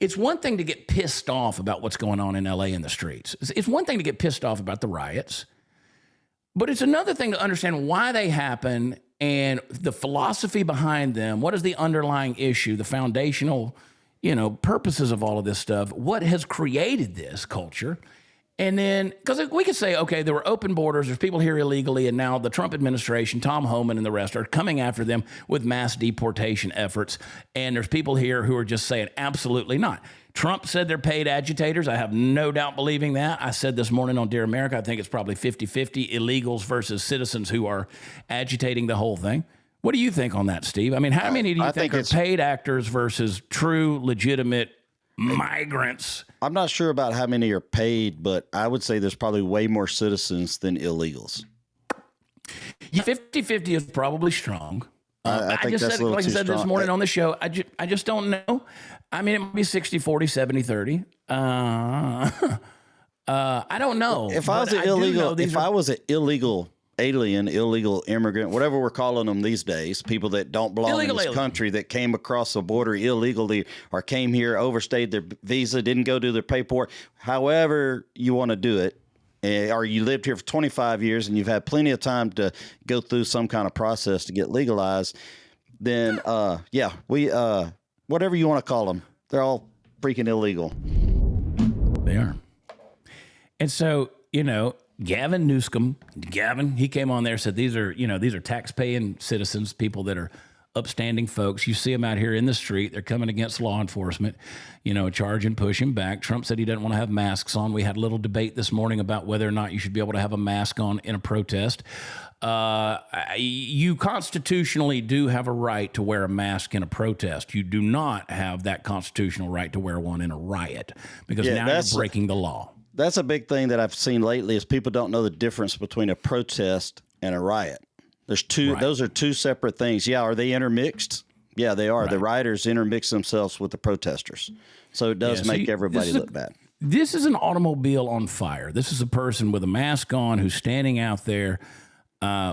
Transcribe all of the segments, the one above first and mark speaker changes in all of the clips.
Speaker 1: it's one thing to get pissed off about what's going on in LA in the streets. It's one thing to get pissed off about the riots, but it's another thing to understand why they happen and the philosophy behind them. What is the underlying issue, the foundational, purposes of all of this stuff? What has created this culture? And then, because we could say, okay, there were open borders, there's people here illegally, and now the Trump administration, Tom Homan and the rest are coming after them with mass deportation efforts. And there's people here who are just saying, absolutely not. Trump said they're paid agitators. I have no doubt believing that. I said this morning on Dear America, I think it's probably 50-50 illegals versus citizens who are agitating the whole thing. What do you think on that, Steve? I mean, how many do you think are paid actors versus true, legitimate migrants?
Speaker 2: I'm not sure about how many are paid, but I would say there's probably way more citizens than illegals.
Speaker 1: Yeah, 50-50 is probably strong.
Speaker 2: I think
Speaker 1: just
Speaker 2: that's
Speaker 1: said,
Speaker 2: a little
Speaker 1: like I
Speaker 2: too
Speaker 1: said this
Speaker 2: strong.
Speaker 1: morning on the show, I just don't know. I mean, it might be 60-40, 70-30. I don't know.
Speaker 2: If I was an illegal alien, illegal immigrant, whatever we're calling them these days, people that don't belong in this country, that came across the border illegally or came here, overstayed their visa, didn't go do their paperwork, however you want to do it, or you lived here for 25 years and you've had plenty of time to go through some kind of process to get legalized, then, whatever you want to call them, they're all freaking illegal.
Speaker 1: They are. And so, Gavin Newsom, he came on there and said, these are tax-paying citizens, people that are upstanding folks. You see them out here in the street. They're coming against law enforcement, charging, pushing back. Trump said he doesn't want to have masks on. We had a little debate this morning about whether or not you should be able to have a mask on in a protest. You constitutionally do have a right to wear a mask in a protest. You do not have that constitutional right to wear one in a riot, because now you're breaking the law. That's
Speaker 2: a big thing that I've seen lately is people don't know the difference between a protest and a riot. There's two. Right. Those are two separate things. Yeah, are they intermixed? Yeah, they are. Right. The rioters intermix themselves with the protesters. So it does make everybody look bad.
Speaker 1: This is an automobile on fire. This is a person with a mask on who's standing out there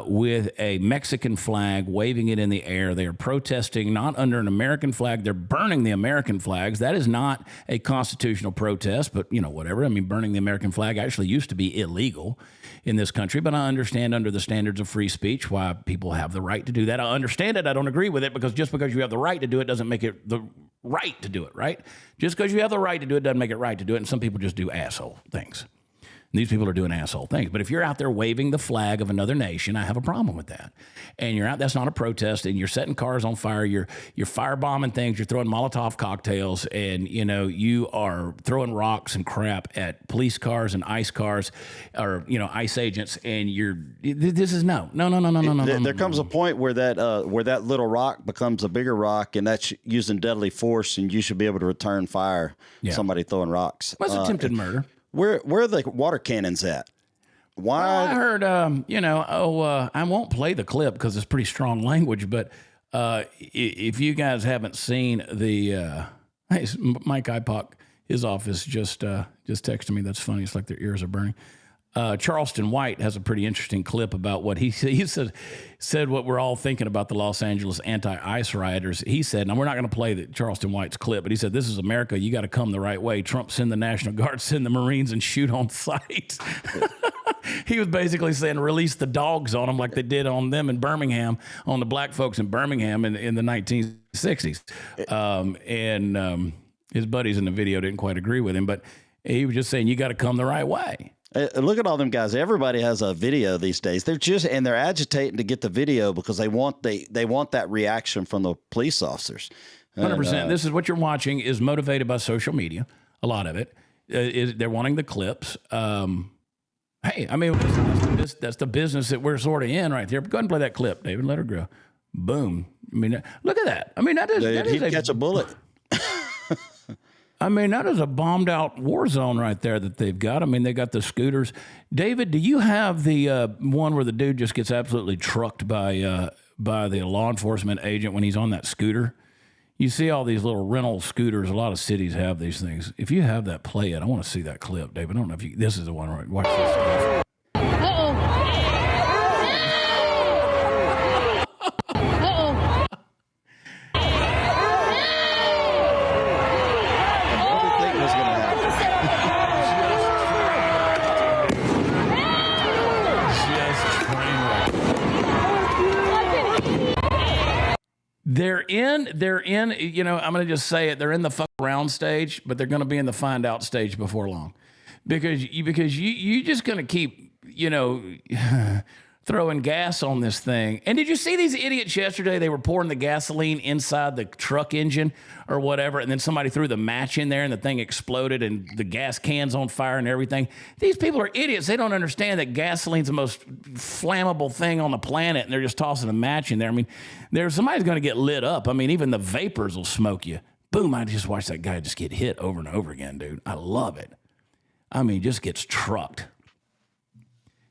Speaker 1: with a Mexican flag, waving it in the air. They are protesting not under an American flag. They're burning the American flags. That is not a constitutional protest, but, whatever. I mean, burning the American flag actually used to be illegal in this country, but I understand under the standards of free speech why people have the right to do that. I understand it. I don't agree with it, because just because you have the right to do it doesn't make it the right to do it, right? Just because you have the right to do it doesn't make it right to do it, and some people just do asshole things. And these people are doing asshole things. But if you're out there waving the flag of another nation, I have a problem with that. And you're out, that's not a protest, and you're setting cars on fire, you're firebombing things, you're throwing Molotov cocktails, and you are throwing rocks and crap at police cars and ICE cars, or ICE agents, and this is no.
Speaker 2: There comes a point where that little rock becomes a bigger rock, and that's using deadly force, and you should be able to return fire. Yeah. Somebody throwing rocks.
Speaker 1: Well, it's attempted murder.
Speaker 2: Where are the water cannons at? Why?
Speaker 1: Well, I heard, I won't play the clip because it's pretty strong language, but if you guys haven't seen the, Mike Ipock, his office just texted me. That's funny. It's like their ears are burning. Charleston White has a pretty interesting clip about what he said what we're all thinking about the Los Angeles anti-ICE rioters. He said, now we're not going to play the Charleston White's clip, but he said, this is America. You got to come the right way. Trump, send the National Guard, send the Marines, and shoot on sight. He was basically saying release the dogs on them like they did on them in Birmingham, on the black folks in Birmingham in the 1960s. His buddies in the video didn't quite agree with him, but he was just saying, you got to come the right way.
Speaker 2: Look at all them guys. Everybody has a video these days. They're agitating to get the video because they want that reaction from the police officers.
Speaker 1: 100%. This is what you're watching is motivated by social media. A lot of it they're wanting the clips. Hey, I mean, that's the business that we're sort of in right there. Go ahead and play that clip, David. Let her grow. Boom. I mean, look at that. I mean, that is
Speaker 2: catch a bullet.
Speaker 1: I mean, that is a bombed out war zone right there that they've got. I mean, they got the scooters. David, do you have the one where the dude just gets absolutely trucked by the law enforcement agent when he's on that scooter? You see all these little rental scooters. A lot of cities have these things. If you have that, play it. I want to see that clip, David. I don't know if this is the one. Right? Watch this. in, you know, I'm going to just say it. They're in the fuck around stage, but they're going to be in the find out stage before long because you just going to keep, you know, throwing gas on this thing. And did you see these idiots yesterday? They were pouring the gasoline inside the truck engine or whatever, and then somebody threw the match in there and the thing exploded and the gas can's on fire and everything. These people are idiots. They don't understand that gasoline's the most flammable thing on the planet, and they're just tossing a match in there. I mean, somebody's going to get lit up. I mean, even the vapors will smoke you. Boom, I just watched that guy just get hit over and over again, dude. I love it. I mean, just gets trucked.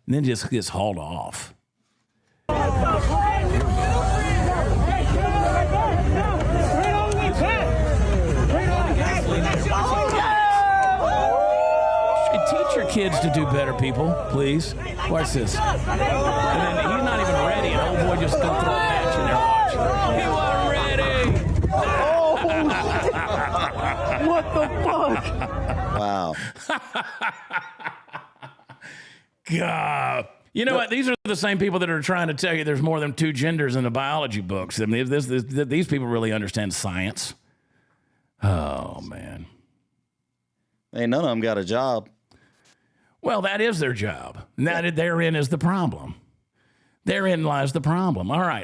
Speaker 1: And then just gets hauled off. Teach your kids to do better, people, please. Watch this. And then he's not even ready, and old boy just gonna throw a match in there. Watch. He wasn't ready.
Speaker 3: What the fuck?
Speaker 2: Wow.
Speaker 1: God. You know what? These are the same people that are trying to tell you there's more than two genders in the biology books. I mean, these people really understand science. Oh, man.
Speaker 2: Ain't none of them got a job.
Speaker 1: Well, that is their job. Therein is the problem. Therein lies the problem. All right.